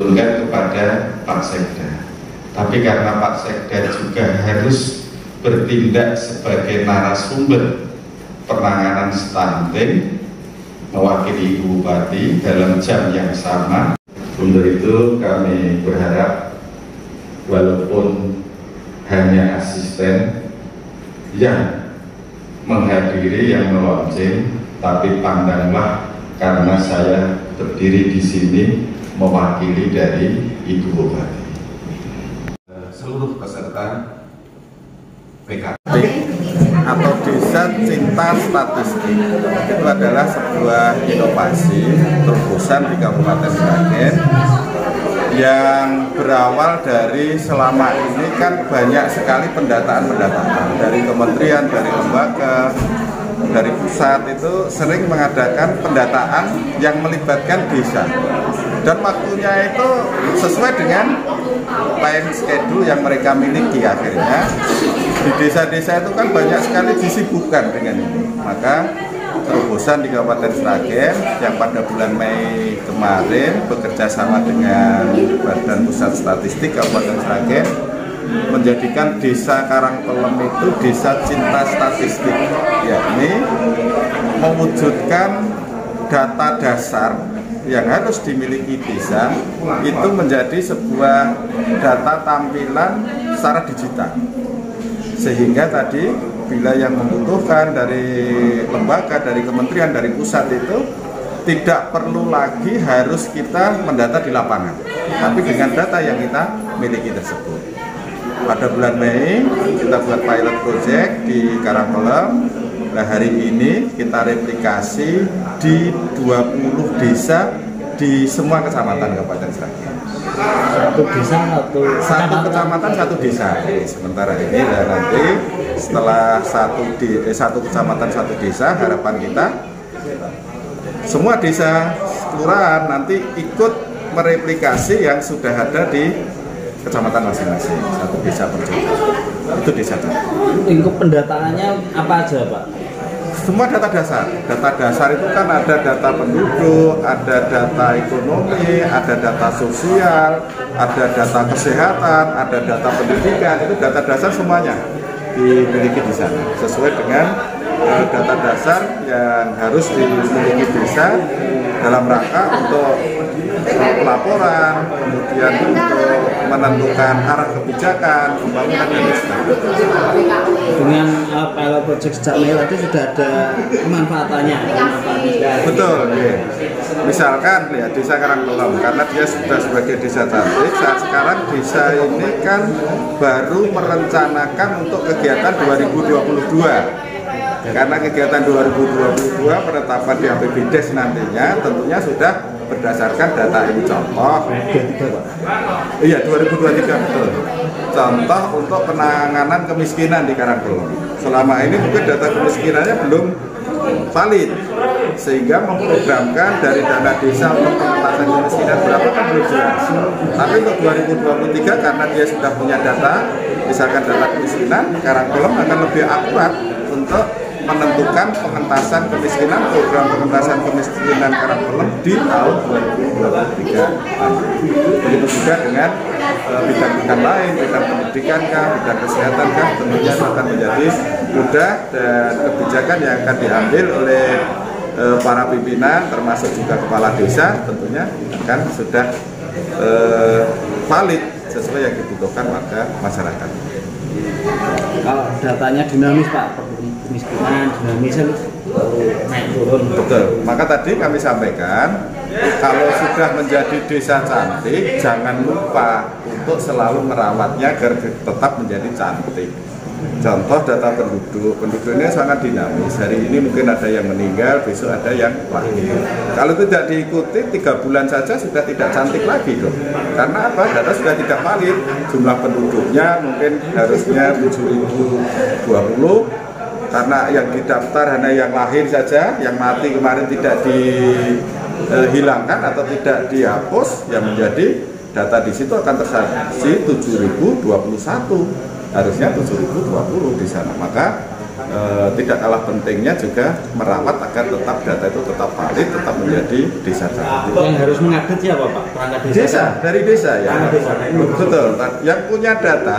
kepada Pak Sekda. Tapi karena Pak Sekda juga harus bertindak sebagai narasumber penanganan stunting mewakili Ibu Bupati dalam jam yang sama. Untuk itu kami berharap walaupun hanya asisten yang menghadiri, yang melaunching, tapi pandanglah karena saya berdiri di sini mewakili dari Ibu Bupati. Seluruh peserta PKP atau Desa Cinta Statistik itu adalah sebuah inovasi terobosan di Kabupaten Sragen yang berawal dari selama ini kan banyak sekali pendataan dari kementerian, dari lembaga, dari pusat itu sering mengadakan pendataan yang melibatkan desa, dan waktunya itu sesuai dengan time schedule yang mereka miliki. Akhirnya di desa-desa itu kan banyak sekali disibukkan dengan ini, maka terobosan di Kabupaten Sragen yang pada bulan Mei kemarin bekerja sama dengan Badan Pusat Statistik Kabupaten Sragen menjadikan Desa Karangpelem itu Desa Cinta Statistik, yakni mewujudkan data dasar yang harus dimiliki desa itu menjadi sebuah data tampilan secara digital, sehingga tadi bila yang membutuhkan dari lembaga, dari kementerian, dari pusat itu tidak perlu lagi harus kita mendata di lapangan, tapi dengan data yang kita miliki tersebut. Pada bulan Mei kita buat pilot project di Karangpelem. Nah, hari ini kita replikasi di 20 desa di semua kecamatan Kabupaten Sragen. Satu desa satu kecamatan satu desa. Sementara ini dan nanti setelah satu kecamatan satu desa, harapan kita semua desa kelurahan nanti ikut mereplikasi yang sudah ada di kecamatan masing-masing, satu desa per desa. Itu desa. Lingkup pendataannya apa aja, Pak? Semua data dasar. Data dasar itu kan ada data penduduk, ada data ekonomi, ada data sosial, ada data kesehatan, ada data pendidikan. Itu data dasar semuanya dimiliki di sana sesuai dengan data dasar yang harus dimiliki desa dalam rangka untuk pelaporan, kemudian untuk menentukan arah kebijakan, pembangunan dan sebagainya. Dengan pilot project sejak Mei tadi sudah ada manfaatannya. Betul, ya. Misalkan ya Desa Karangpelem, karena dia sudah sebagai desa cantik, saat sekarang desa ini kan baru merencanakan untuk kegiatan 2022. Karena kegiatan 2022 penetapan di APBDes nantinya tentunya sudah berdasarkan data ini. Contoh, iya 2023 betul. Contoh untuk penanganan kemiskinan di Karangpelem. Selama ini mungkin data kemiskinannya belum valid, sehingga memprogramkan dari dana desa untuk pengentasan kemiskinan berapa kan belum jelas. Tapi untuk 2023 karena dia sudah punya data, misalkan data kemiskinan, Karangpelem akan lebih akurat untuk menentukan pengentasan kemiskinan, program pengentasan kemiskinan Karangpelem di tahun 2023. Begitu juga dengan bidang-bidang lain, bidang pendidikan kah, bidang kesehatan kah, tentunya akan menjadi mudah, dan kebijakan yang akan diambil oleh para pimpinan termasuk juga kepala desa tentunya akan sudah valid sesuai yang dibutuhkan warga masyarakat. Kalau datanya dinamis, Pak, kemiskinan dinamis naik turun. Betul. Maka tadi kami sampaikan kalau sudah menjadi desa cantik, jangan lupa untuk selalu merawatnya agar tetap menjadi cantik. Contoh data penduduknya sangat dinamis. Hari ini mungkin ada yang meninggal, besok ada yang lahir. Kalau tidak diikuti 3 bulan saja sudah tidak cantik lagi dong. Karena apa? Data sudah tidak valid. Jumlah penduduknya mungkin harusnya 7.020, karena yang didaftar hanya yang lahir saja, yang mati kemarin tidak dihilangkan atau tidak dihapus, yang menjadi data di situ akan tersaji 7.021. Harusnya 7.020 di sana. Maka tidak kalah pentingnya juga merawat agar tetap data itu tetap valid, tetap menjadi desa cantik. Yang harus mengupdate siapa Pak? Perangkat desa? Desa, dari desa ya. Desa. Betul. Yang punya data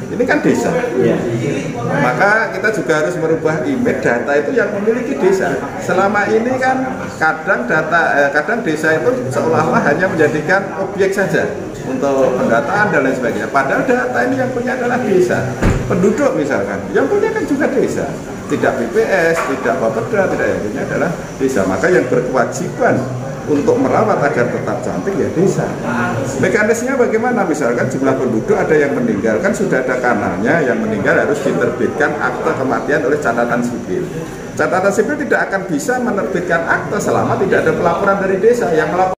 ini kan desa. Iya. Maka kita juga harus merubah image data itu yang memiliki desa. Selama ini kan kadang desa itu seolah-olah hanya menjadikan objek saja untuk pendataan dan lain sebagainya. Padahal data ini yang punya adalah desa. Penduduk misalkan, yang punya kan juga desa. Tidak BPS, tidak Bapeda, tidak, yang punya adalah desa. Maka yang berkewajiban untuk merawat agar tetap cantik ya desa. Mekanismenya bagaimana? Misalkan jumlah penduduk ada yang meninggal, kan sudah ada kanalnya, yang meninggal harus diterbitkan akte kematian oleh catatan sipil. Catatan sipil tidak akan bisa menerbitkan akte selama tidak ada pelaporan dari desa yang melapor.